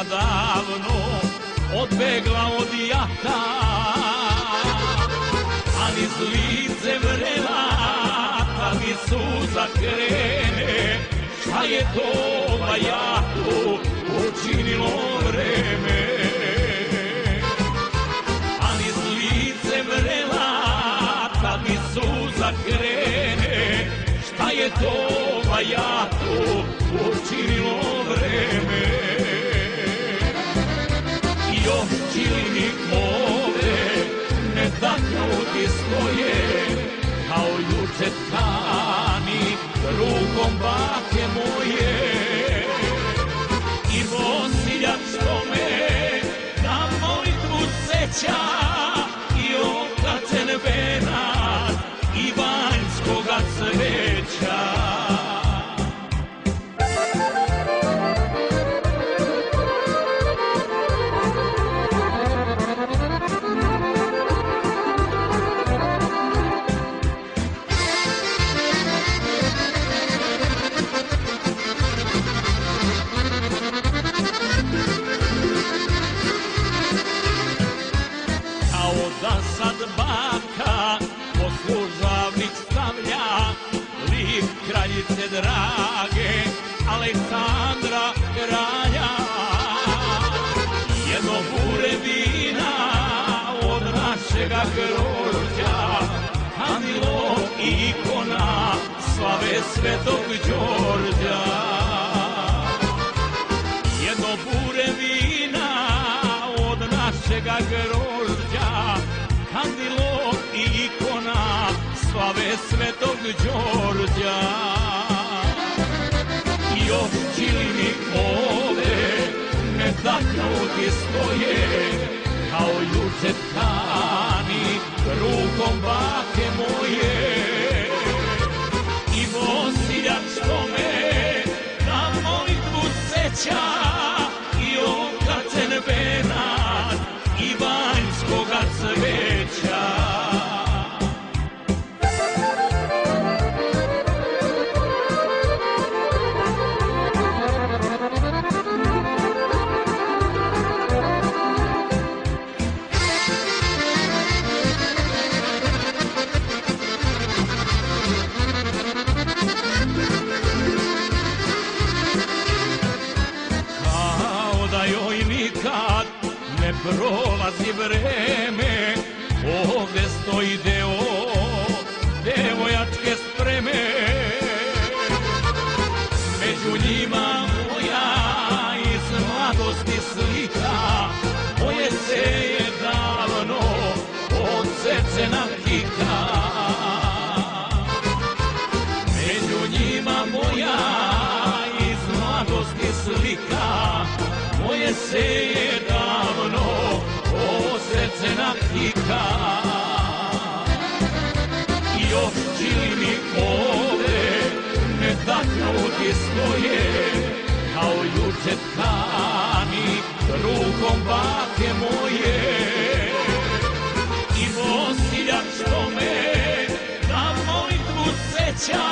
žena davno odbegla od jata, a niz lice vrela kad mi suza krene. Šta je to bajatu učinilo vreme? A niz lice vrela kad mi suza krene. Šta je to bajatu učinilo vreme? Još čilinik more netaknuti stoje, kao juče tkani rukom bake moje. I Vosiljak što me na molitvu seća, i okačen venac ivanjskoga cveća. Da sad baka poslužavnik stavlja lik kraljice drage Aleksandra kralja. Jedno bure vina od našega grožđa, Danilo ikona slave Svetog Đorđa. Jedno bure vina od našega grožđa, Kandilo i ikona slave Svetog Đorđa. I još čilinik ovde netaknuti stoje, kao juče tkani rukom bake moje. I Vosiljak što me na molitvu seća, i okačen venac ivanjskoga cveća. Kao da joj nikad ne prolazi vreme, ovde stoji deo devojačke spreme. Među njima moja iz mladosti slika, moje se je davno odsečena kika. Među njima moja iz mladosti slika, moje se je davno osečena kika. I još čilinik ovde netaknuti stoje, kao juče tkani rukom bake moje. I Vosiljak što me na molitvu seća,